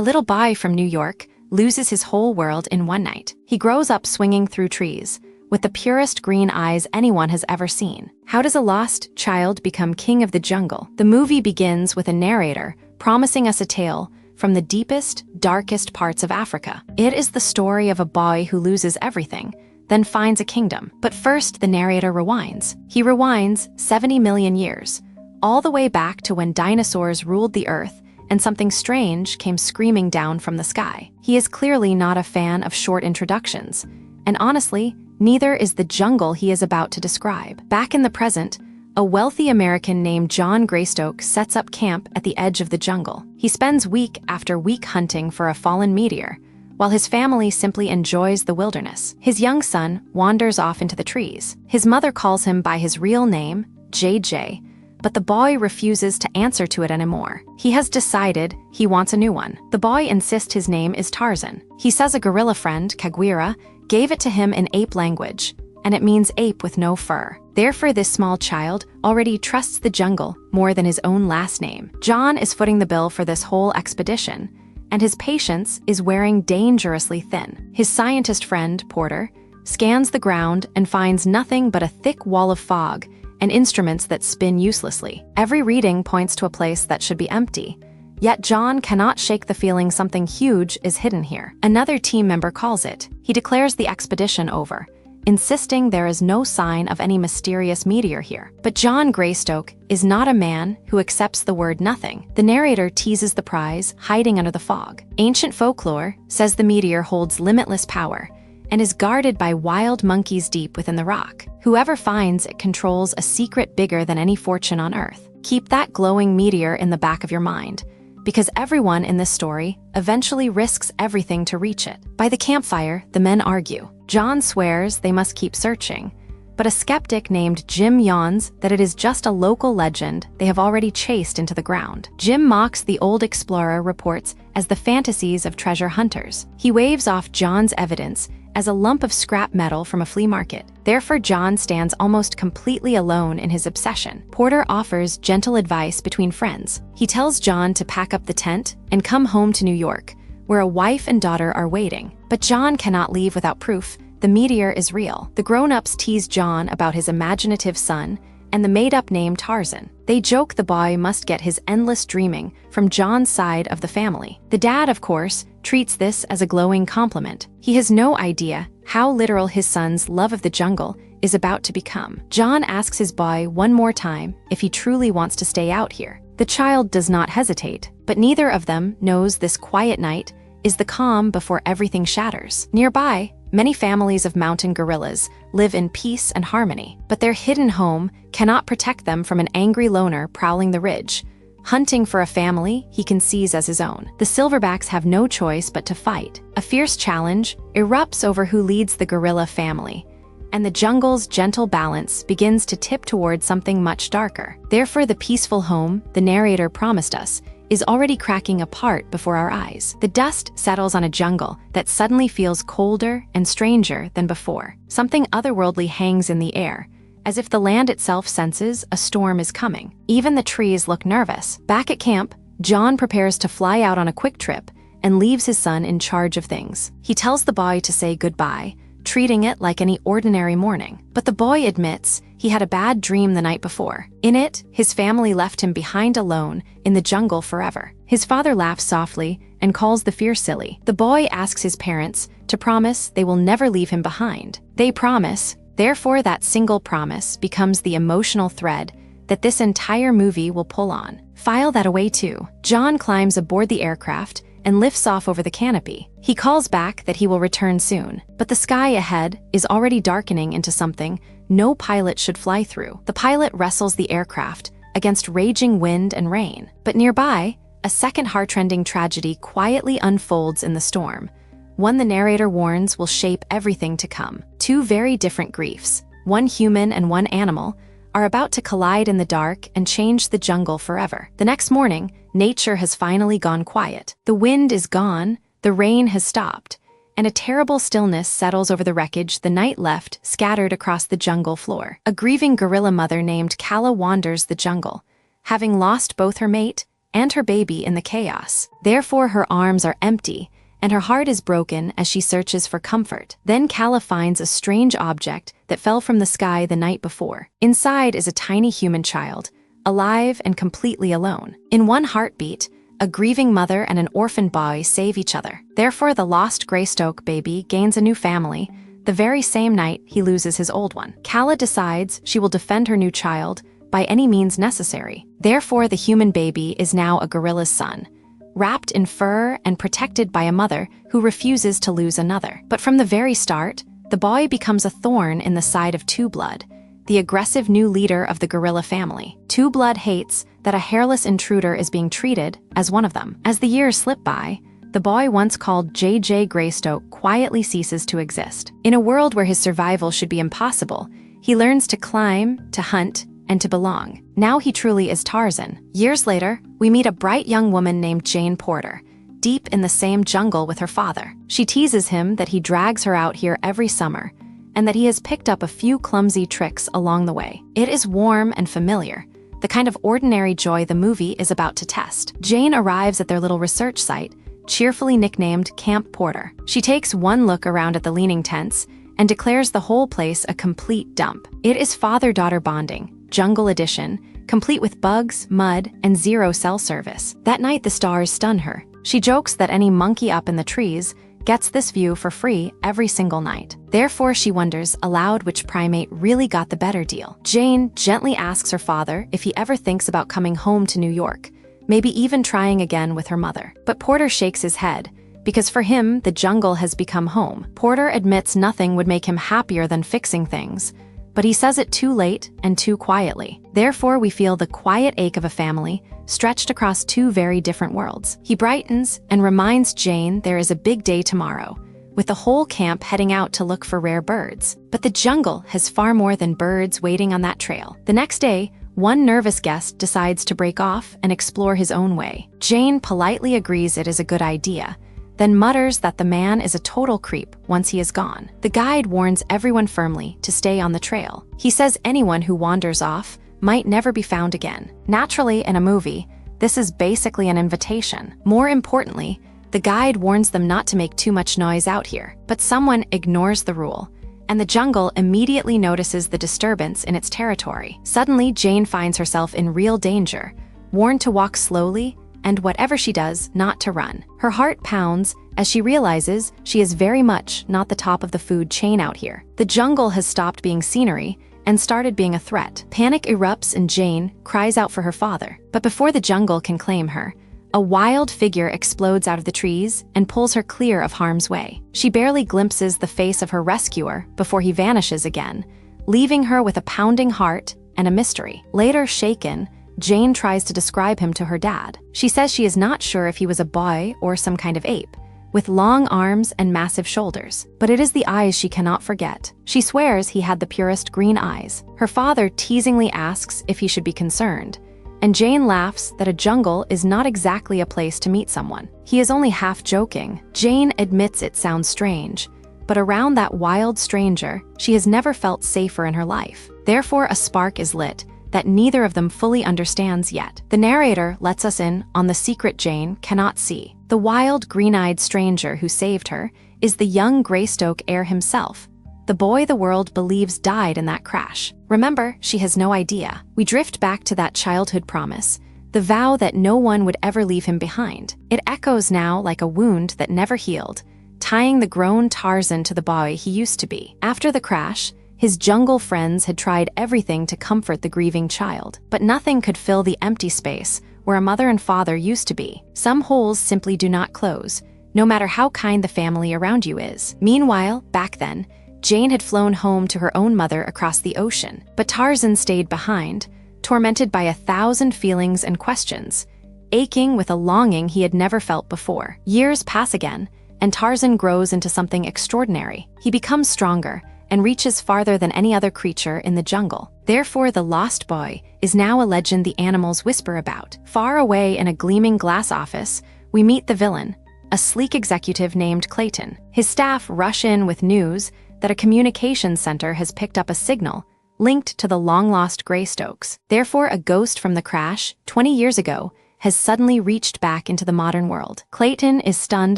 A little boy from New York loses his whole world in one night. He grows up swinging through trees, with the purest green eyes anyone has ever seen. How does a lost child become king of the jungle? The movie begins with a narrator promising us a tale from the deepest, darkest parts of Africa. It is the story of a boy who loses everything, then finds a kingdom. But first, the narrator rewinds. He rewinds 70 million years, all the way back to when dinosaurs ruled the earth and something strange came screaming down from the sky. He is clearly not a fan of short introductions, and honestly, neither is the jungle he is about to describe. Back in the present, a wealthy American named John Greystoke sets up camp at the edge of the jungle. He spends week after week hunting for a fallen meteor, while his family simply enjoys the wilderness. His young son wanders off into the trees. His mother calls him by his real name, JJ, but the boy refuses to answer to it anymore. He has decided he wants a new one. The boy insists his name is Tarzan. He says a gorilla friend, Kagwira, gave it to him in ape language, and it means ape with no fur. Therefore, this small child already trusts the jungle more than his own last name. John is footing the bill for this whole expedition, and his patience is wearing dangerously thin. His scientist friend, Porter, scans the ground and finds nothing but a thick wall of fog and instruments that spin uselessly. Every reading points to a place that should be empty, yet John cannot shake the feeling something huge is hidden here. Another team member calls it. He declares the expedition over, insisting there is no sign of any mysterious meteor here. But John Greystoke is not a man who accepts the word nothing. The narrator teases the prize hiding under the fog. Ancient folklore says the meteor holds limitless power and is guarded by wild monkeys deep within the rock. Whoever finds it controls a secret bigger than any fortune on Earth. Keep that glowing meteor in the back of your mind, because everyone in this story eventually risks everything to reach it. By the campfire, the men argue. John swears they must keep searching, but a skeptic named Jim yawns that it is just a local legend they have already chased into the ground. Jim mocks the old explorer reports as the fantasies of treasure hunters. He waves off John's evidence as a lump of scrap metal from a flea market. Therefore, John stands almost completely alone in his obsession. Porter offers gentle advice between friends. He tells John to pack up the tent and come home to New York, where a wife and daughter are waiting. But John cannot leave without proof. The meteor is real. The grown-ups tease John about his imaginative son and the made-up name Tarzan. They joke the boy must get his endless dreaming from John's side of the family. The dad, of course, treats this as a glowing compliment. He has no idea how literal his son's love of the jungle is about to become. John asks his boy one more time if he truly wants to stay out here. The child does not hesitate, but neither of them knows this quiet night is the calm before everything shatters. Nearby, many families of mountain gorillas live in peace and harmony, but their hidden home cannot protect them from an angry loner prowling the ridge, hunting for a family he can seize as his own. The silverbacks have no choice but to fight. A fierce challenge erupts over who leads the gorilla family, and the jungle's gentle balance begins to tip toward something much darker. Therefore, the peaceful home the narrator promised us is already cracking apart before our eyes. The dust settles on a jungle that suddenly feels colder and stranger than before. Something otherworldly hangs in the air, as if the land itself senses a storm is coming. Even the trees look nervous. Back at camp, John prepares to fly out on a quick trip and leaves his son in charge of things. He tells the boy to say goodbye, treating it like any ordinary morning. But the boy admits he had a bad dream the night before. In it, his family left him behind alone in the jungle forever. His father laughs softly and calls the fear silly. The boy asks his parents to promise they will never leave him behind. They promise. Therefore, that single promise becomes the emotional thread that this entire movie will pull on. File that away too. John climbs aboard the aircraft and lifts off over the canopy. He calls back that he will return soon, but the sky ahead is already darkening into something no pilot should fly through. The pilot wrestles the aircraft against raging wind and rain. But nearby, a second heart-rending tragedy quietly unfolds in the storm, one the narrator warns will shape everything to come. Two very different griefs, one human and one animal, are about to collide in the dark and change the jungle forever. The next morning, nature has finally gone quiet. The wind is gone, the rain has stopped, and a terrible stillness settles over the wreckage the night left scattered across the jungle floor. A grieving gorilla mother named Kala wanders the jungle, having lost both her mate and her baby in the chaos. Therefore, her arms are empty, and her heart is broken as she searches for comfort. Then Kala finds a strange object that fell from the sky the night before. Inside is a tiny human child, alive and completely alone. In one heartbeat, a grieving mother and an orphan boy save each other. Therefore, the lost Greystoke baby gains a new family the very same night he loses his old one. Kala decides she will defend her new child by any means necessary. Therefore, the human baby is now a gorilla's son, wrapped in fur and protected by a mother who refuses to lose another. But from the very start, the boy becomes a thorn in the side of Two Blood, the aggressive new leader of the gorilla family. Two Blood hates that a hairless intruder is being treated as one of them. As the years slip by, the boy once called J.J. Greystoke quietly ceases to exist. In a world where his survival should be impossible, he learns to climb, to hunt, and to belong. Now he truly is Tarzan. Years later, we meet a bright young woman named Jane Porter, deep in the same jungle with her father. She teases him that he drags her out here every summer, and that he has picked up a few clumsy tricks along the way. It is warm and familiar, the kind of ordinary joy the movie is about to test. Jane arrives at their little research site, cheerfully nicknamed Camp Porter. She takes one look around at the leaning tents and declares the whole place a complete dump. It is father-daughter bonding, Jungle Edition, complete with bugs, mud, and zero cell service. That night, the stars stun her. She jokes that any monkey up in the trees gets this view for free every single night. Therefore, she wonders aloud which primate really got the better deal. Jane gently asks her father if he ever thinks about coming home to New York, maybe even trying again with her mother. But Porter shakes his head, because for him, the jungle has become home. Porter admits nothing would make him happier than fixing things, but he says it too late and too quietly. Therefore, we feel the quiet ache of a family stretched across two very different worlds. He brightens and reminds Jane there is a big day tomorrow, with the whole camp heading out to look for rare birds. But the jungle has far more than birds waiting on that trail. The next day, one nervous guest decides to break off and explore his own way. Jane politely agrees it is a good idea, then mutters that the man is a total creep once he is gone. The guide warns everyone firmly to stay on the trail. He says anyone who wanders off might never be found again. Naturally, in a movie, this is basically an invitation. More importantly, the guide warns them not to make too much noise out here. But someone ignores the rule, and the jungle immediately notices the disturbance in its territory. Suddenly, Jane finds herself in real danger, warned to walk slowly, and whatever she does, not to run. Her heart pounds as she realizes she is very much not the top of the food chain out here. The jungle has stopped being scenery and started being a threat. Panic erupts and Jane cries out for her father. But before the jungle can claim her, a wild figure explodes out of the trees and pulls her clear of harm's way. She barely glimpses the face of her rescuer before he vanishes again, leaving her with a pounding heart and a mystery. Later, shaken, Jane tries to describe him to her dad. She says she is not sure if he was a boy or some kind of ape, with long arms and massive shoulders. But it is the eyes she cannot forget. She swears he had the purest green eyes. Her father teasingly asks if he should be concerned, and Jane laughs that a jungle is not exactly a place to meet someone. He is only half joking. Jane admits it sounds strange, but around that wild stranger, she has never felt safer in her life. Therefore, a spark is lit that neither of them fully understands yet. The narrator lets us in on the secret Jane cannot see. The wild, green-eyed stranger who saved her is the young Greystoke heir himself, the boy the world believes died in that crash. Remember, she has no idea. We drift back to that childhood promise, the vow that no one would ever leave him behind. It echoes now like a wound that never healed, tying the grown Tarzan to the boy he used to be. After the crash, his jungle friends had tried everything to comfort the grieving child, but nothing could fill the empty space where a mother and father used to be. Some holes simply do not close, no matter how kind the family around you is. Meanwhile, back then, Jane had flown home to her own mother across the ocean, but Tarzan stayed behind, tormented by 1,000 feelings and questions, aching with a longing he had never felt before. Years pass again, and Tarzan grows into something extraordinary. He becomes stronger and reaches farther than any other creature in the jungle. Therefore, the lost boy is now a legend the animals whisper about. Far away in a gleaming glass office, we meet the villain, a sleek executive named Clayton. His staff rush in with news that a communications center has picked up a signal linked to the long-lost Greystokes. Therefore, a ghost from the crash 20 years ago has suddenly reached back into the modern world. Clayton is stunned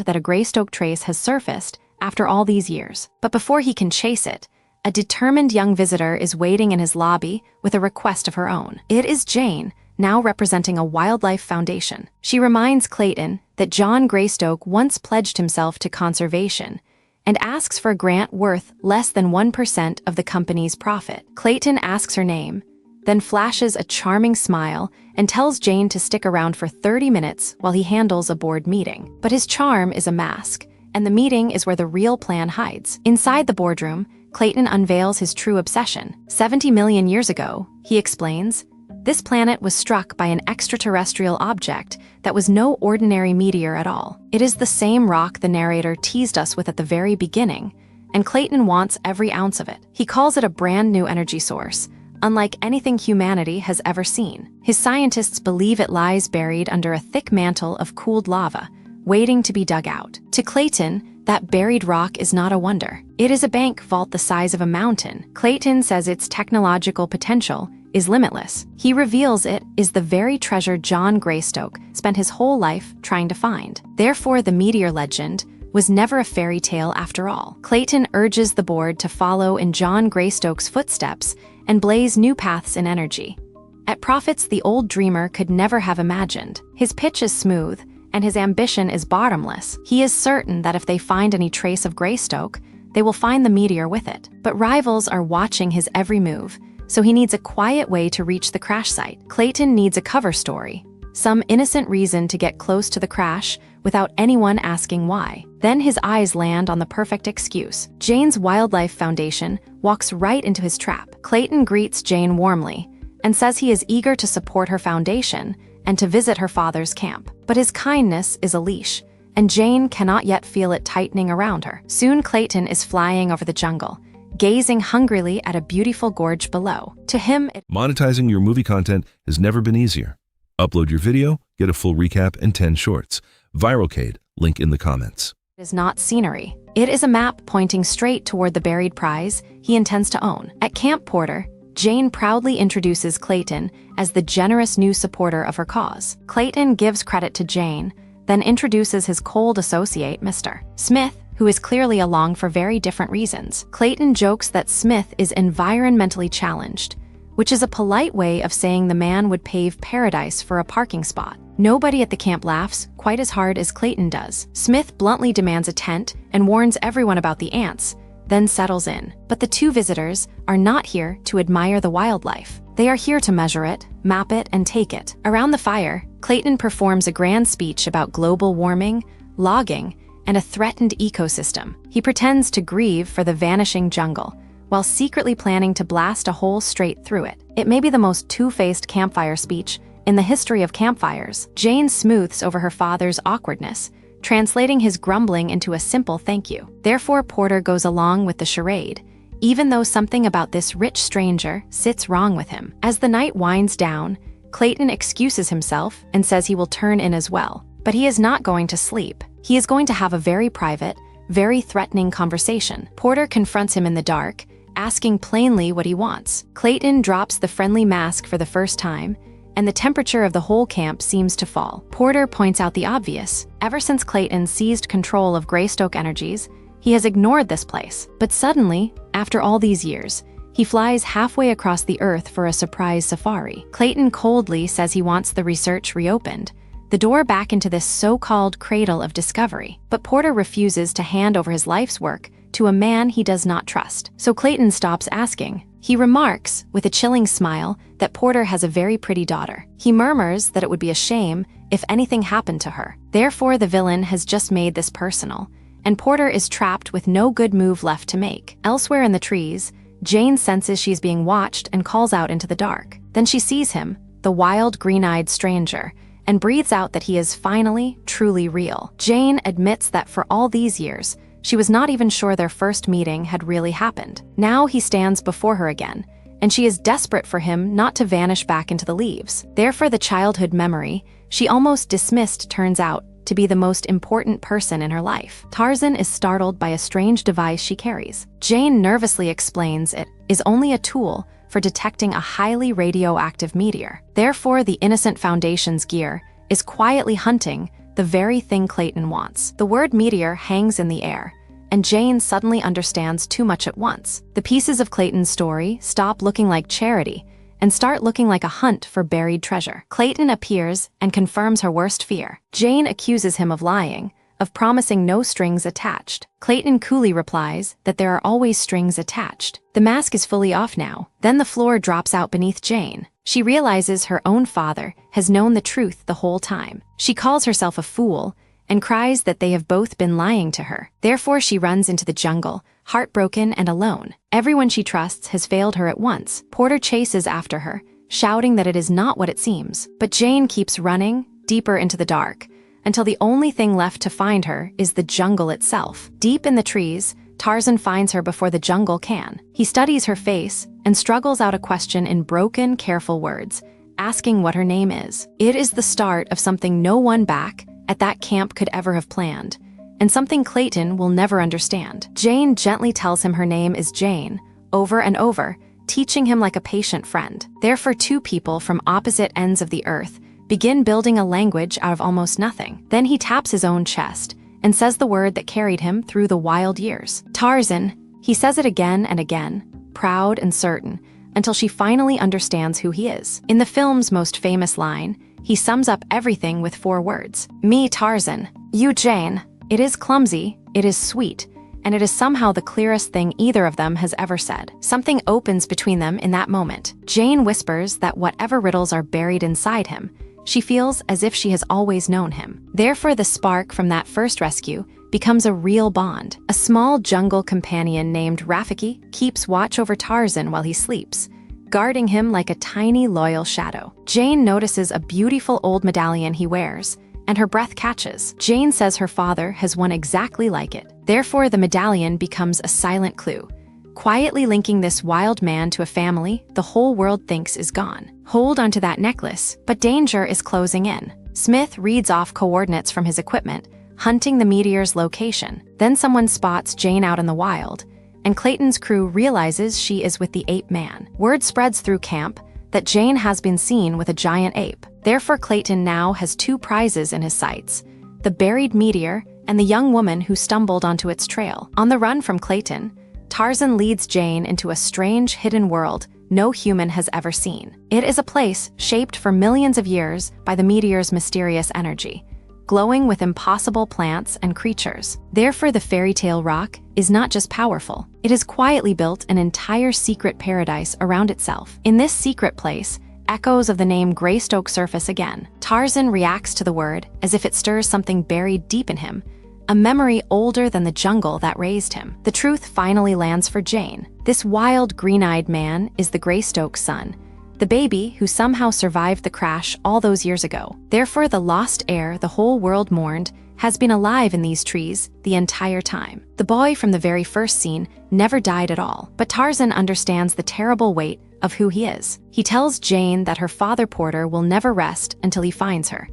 that a Greystoke trace has surfaced after all these years. But before he can chase it, a determined young visitor is waiting in his lobby with a request of her own. It is Jane, now representing a wildlife foundation. She reminds Clayton that John Greystoke once pledged himself to conservation and asks for a grant worth less than 1% of the company's profit. Clayton asks her name, then flashes a charming smile and tells Jane to stick around for 30 minutes while he handles a board meeting. But his charm is a mask, and the meeting is where the real plan hides. Inside the boardroom, Clayton unveils his true obsession. 70 million years ago, he explains, this planet was struck by an extraterrestrial object that was no ordinary meteor at all. It is the same rock the narrator teased us with at the very beginning, and Clayton wants every ounce of it. He calls it a brand new energy source, unlike anything humanity has ever seen. His scientists believe it lies buried under a thick mantle of cooled lava, waiting to be dug out. To Clayton, that buried rock is not a wonder. It is a bank vault the size of a mountain. Clayton says its technological potential is limitless. He reveals it is the very treasure John Greystoke spent his whole life trying to find. Therefore, the meteor legend was never a fairy tale after all. Clayton urges the board to follow in John Greystoke's footsteps and blaze new paths in energy. At profits the old dreamer could never have imagined. His pitch is smooth, and his ambition is bottomless. He is certain that if they find any trace of Greystoke, they will find the meteor with it. But rivals are watching his every move, so he needs a quiet way to reach the crash site. Clayton needs a cover story, some innocent reason to get close to the crash without anyone asking why. Then his eyes land on the perfect excuse. Jane's Wildlife Foundation walks right into his trap. Clayton greets Jane warmly and says he is eager to support her foundation and to visit her father's camp. But his kindness is a leash, and Jane cannot yet feel it tightening around her. Soon Clayton is flying over the jungle, gazing hungrily at a beautiful gorge below. To him, monetizing your movie content has never been easier. Upload your video, get a full recap and 10 shorts. ViralCade, link in the comments. It is not scenery. It is a map pointing straight toward the buried prize he intends to own. At Camp Porter, Jane proudly introduces Clayton as the generous new supporter of her cause. Clayton gives credit to Jane, then introduces his cold associate, Mr. Smith, who is clearly along for very different reasons. Clayton jokes that Smith is environmentally challenged, which is a polite way of saying the man would pave paradise for a parking spot. Nobody at the camp laughs quite as hard as Clayton does. Smith bluntly demands a tent and warns everyone about the ants, then settles in. But the two visitors are not here to admire the wildlife. They are here to measure it, map it, and take it. Around the fire, Clayton performs a grand speech about global warming, logging, and a threatened ecosystem. He pretends to grieve for the vanishing jungle, while secretly planning to blast a hole straight through it. It may be the most two-faced campfire speech in the history of campfires. Jane smooths over her father's awkwardness, translating his grumbling into a simple thank you. Therefore, Porter goes along with the charade, even though something about this rich stranger sits wrong with him. As the night winds down, Clayton excuses himself and says he will turn in as well. But he is not going to sleep. He is going to have a very private, very threatening conversation. Porter confronts him in the dark, asking plainly what he wants. Clayton drops the friendly mask for the first time, and the temperature of the whole camp seems to fall. Porter points out the obvious. Ever since Clayton seized control of Greystoke Energies, he has ignored this place. But suddenly, after all these years, he flies halfway across the earth for a surprise safari. Clayton coldly says he wants the research reopened, the door back into this so-called cradle of discovery. But Porter refuses to hand over his life's work to a man he does not trust. So Clayton stops asking. He remarks, with a chilling smile, that Porter has a very pretty daughter. He murmurs that it would be a shame if anything happened to her. Therefore, the villain has just made this personal, and Porter is trapped with no good move left to make. Elsewhere in the trees, Jane senses she's being watched and calls out into the dark. Then she sees him, the wild, green-eyed stranger, and breathes out that he is finally, truly real. Jane admits that for all these years, she was not even sure their first meeting had really happened. Now he stands before her again, and she is desperate for him not to vanish back into the leaves. Therefore, the childhood memory she almost dismissed turns out to be the most important person in her life. Tarzan is startled by a strange device she carries. Jane nervously explains it is only a tool for detecting a highly radioactive meteor. Therefore, the innocent Foundation's gear is quietly hunting the very thing Clayton wants. The word meteor hangs in the air, and Jane suddenly understands too much at once. The pieces of Clayton's story stop looking like charity and start looking like a hunt for buried treasure. Clayton appears and confirms her worst fear. Jane accuses him of lying, of promising no strings attached. Clayton coolly replies that there are always strings attached. The mask is fully off now. Then the floor drops out beneath Jane. She realizes her own father has known the truth the whole time. She calls herself a fool and cries that they have both been lying to her. Therefore, she runs into the jungle, heartbroken and alone. Everyone she trusts has failed her at once. Porter chases after her, shouting that it is not what it seems. But Jane keeps running, deeper into the dark, until the only thing left to find her is the jungle itself. Deep in the trees, Tarzan finds her before the jungle can. He studies her face and struggles out a question in broken, careful words, asking what her name is. It is the start of something no one back at that camp could ever have planned, and something Clayton will never understand. Jane gently tells him her name is Jane, over and over, teaching him like a patient friend. Therefore, two people from opposite ends of the earth begin building a language out of almost nothing. Then he taps his own chest and says the word that carried him through the wild years. Tarzan. He says it again and again, proud and certain, until she finally understands who he is. In the film's most famous line, he sums up everything with 4 words. Me, Tarzan. You, Jane. It is clumsy, it is sweet, and it is somehow the clearest thing either of them has ever said. Something opens between them in that moment. Jane whispers that whatever riddles are buried inside him, she feels as if she has always known him. Therefore, the spark from that first rescue becomes a real bond. A small jungle companion named Rafiki keeps watch over Tarzan while he sleeps, guarding him like a tiny, loyal shadow. Jane notices a beautiful old medallion he wears, and her breath catches. Jane says her father has one exactly like it. Therefore, the medallion becomes a silent clue, quietly linking this wild man to a family the whole world thinks is gone. Hold onto that necklace, but danger is closing in. Smith reads off coordinates from his equipment, hunting the meteor's location. Then someone spots Jane out in the wild, and Clayton's crew realizes she is with the ape man. Word spreads through camp that Jane has been seen with a giant ape. Therefore, Clayton now has 2 prizes in his sights: the buried meteor and the young woman who stumbled onto its trail. On the run from Clayton, Tarzan leads Jane into a strange hidden world no human has ever seen. It is a place shaped for millions of years by the meteor's mysterious energy, glowing with impossible plants and creatures. Therefore, the fairy tale rock is not just powerful, it has quietly built an entire secret paradise around itself. In this secret place, echoes of the name Greystoke surface again. Tarzan reacts to the word as if it stirs something buried deep in him, a memory older than the jungle that raised him. The truth finally lands for Jane. This wild, green-eyed man is the Greystoke's son, the baby who somehow survived the crash all those years ago. Therefore, the lost heir the whole world mourned has been alive in these trees the entire time. The boy from the very first scene never died at all, but Tarzan understands the terrible weight of who he is. He tells Jane that her father Porter will never rest until he finds her,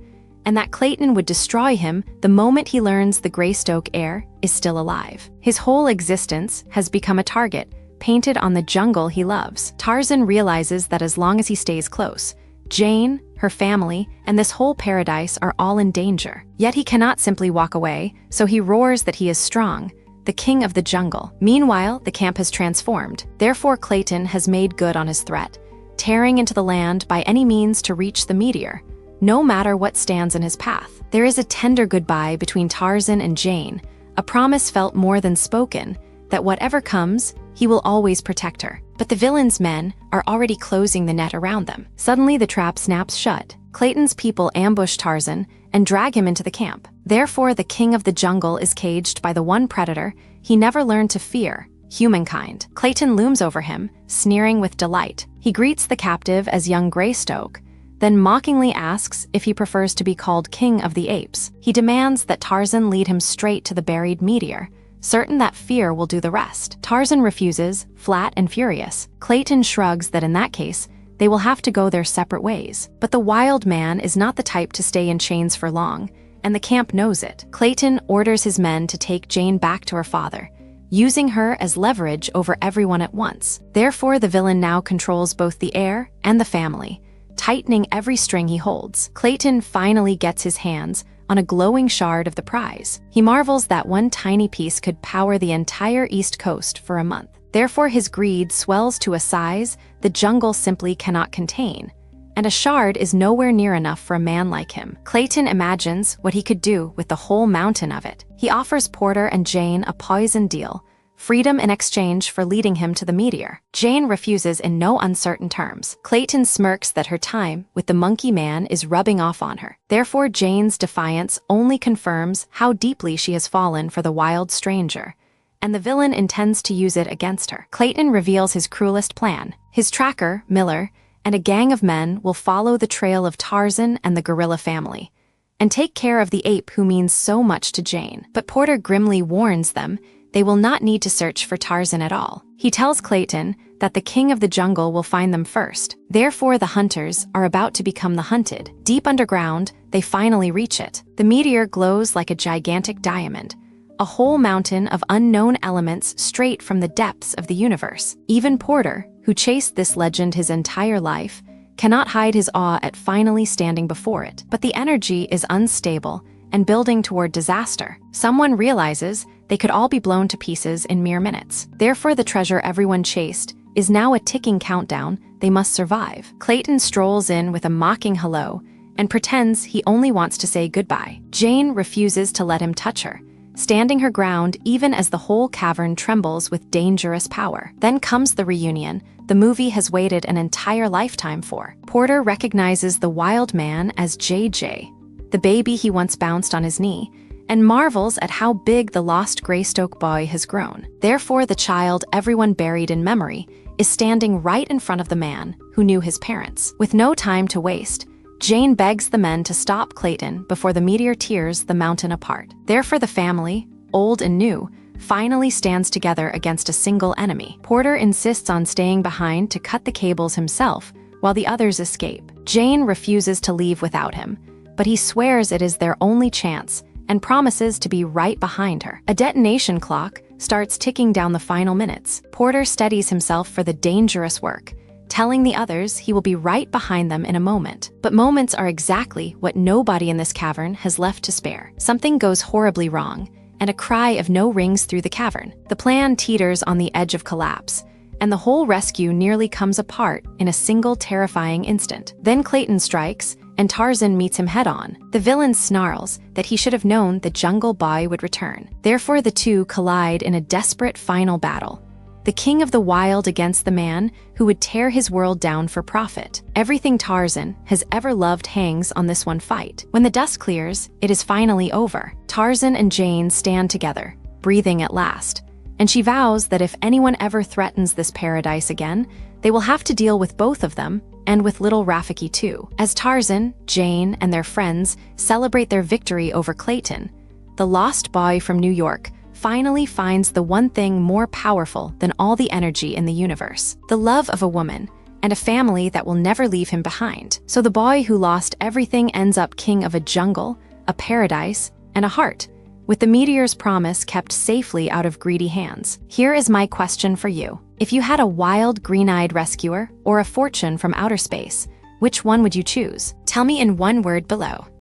and that Clayton would destroy him the moment he learns the Greystoke heir is still alive. His whole existence has become a target painted on the jungle he loves. Tarzan realizes that as long as he stays close, Jane, her family, and this whole paradise are all in danger. Yet he cannot simply walk away, so he roars that he is strong, the king of the jungle. Meanwhile, the camp has transformed. Therefore, Clayton has made good on his threat, tearing into the land by any means to reach the meteor, no matter what stands in his path. There is a tender goodbye between Tarzan and Jane, a promise felt more than spoken, that whatever comes, he will always protect her. But the villain's men are already closing the net around them. Suddenly, the trap snaps shut. Clayton's people ambush Tarzan and drag him into the camp. Therefore, the king of the jungle is caged by the one predator he never learned to fear, humankind. Clayton looms over him, sneering with delight. He greets the captive as young Greystoke, then mockingly asks if he prefers to be called King of the Apes. He demands that Tarzan lead him straight to the buried meteor, certain that fear will do the rest. Tarzan refuses, flat and furious. Clayton shrugs that in that case, they will have to go their separate ways. But the wild man is not the type to stay in chains for long, and the camp knows it. Clayton orders his men to take Jane back to her father, using her as leverage over everyone at once. Therefore, the villain now controls both the heir and the family, tightening every string he holds. Clayton finally gets his hands on a glowing shard of the prize. He marvels that one tiny piece could power the entire East Coast for a month. Therefore, his greed swells to a size the jungle simply cannot contain, and a shard is nowhere near enough for a man like him. Clayton imagines what he could do with the whole mountain of it. He offers Porter and Jane a poison deal, freedom in exchange for leading him to the meteor. Jane refuses in no uncertain terms. Clayton smirks that her time with the monkey man is rubbing off on her. Therefore, Jane's defiance only confirms how deeply she has fallen for the wild stranger, and the villain intends to use it against her. Clayton reveals his cruelest plan. His tracker, Miller, and a gang of men will follow the trail of Tarzan and the gorilla family, and take care of the ape who means so much to Jane. But Porter grimly warns them they will not need to search for Tarzan at all. He tells Clayton that the king of the jungle will find them first. Therefore, the hunters are about to become the hunted. Deep underground, they finally reach it. The meteor glows like a gigantic diamond, a whole mountain of unknown elements straight from the depths of the universe. Even Porter, who chased this legend his entire life, cannot hide his awe at finally standing before it. But the energy is unstable and building toward disaster. Someone realizes they could all be blown to pieces in mere minutes. Therefore, the treasure everyone chased is now a ticking countdown they must survive. Clayton strolls in with a mocking hello and pretends he only wants to say goodbye. Jane refuses to let him touch her, standing her ground even as the whole cavern trembles with dangerous power. Then comes the reunion the movie has waited an entire lifetime for. Porter recognizes the wild man as JJ, the baby he once bounced on his knee, and marvels at how big the lost Greystoke boy has grown. Therefore, the child everyone buried in memory is standing right in front of the man who knew his parents. With no time to waste, Jane begs the men to stop Clayton before the meteor tears the mountain apart. Therefore, the family, old and new, finally stands together against a single enemy. Porter insists on staying behind to cut the cables himself while the others escape. Jane refuses to leave without him, but he swears it is their only chance and promises to be right behind her. A detonation clock starts ticking down the final minutes. Porter steadies himself for the dangerous work, telling the others he will be right behind them in a moment. But moments are exactly what nobody in this cavern has left to spare. Something goes horribly wrong, and a cry of no rings through the cavern. The plan teeters on the edge of collapse, and the whole rescue nearly comes apart in a single terrifying instant. Then Clayton strikes, and Tarzan meets him head-on. The villain snarls that he should have known the jungle boy would return. Therefore, the two collide in a desperate final battle. The king of the wild against the man who would tear his world down for profit. Everything Tarzan has ever loved hangs on this one fight. When the dust clears, it is finally over. Tarzan and Jane stand together, breathing at last, and she vows that if anyone ever threatens this paradise again, they will have to deal with both of them, and with little Rafiki too. As Tarzan, Jane, and their friends celebrate their victory over Clayton, the lost boy from New York finally finds the one thing more powerful than all the energy in the universe: the love of a woman and a family that will never leave him behind. So the boy who lost everything ends up king of a jungle, a paradise, and a heart, with the meteor's promise kept safely out of greedy hands. Here is my question for you. If you had a wild, green-eyed rescuer or a fortune from outer space, which one would you choose? Tell me in one word below.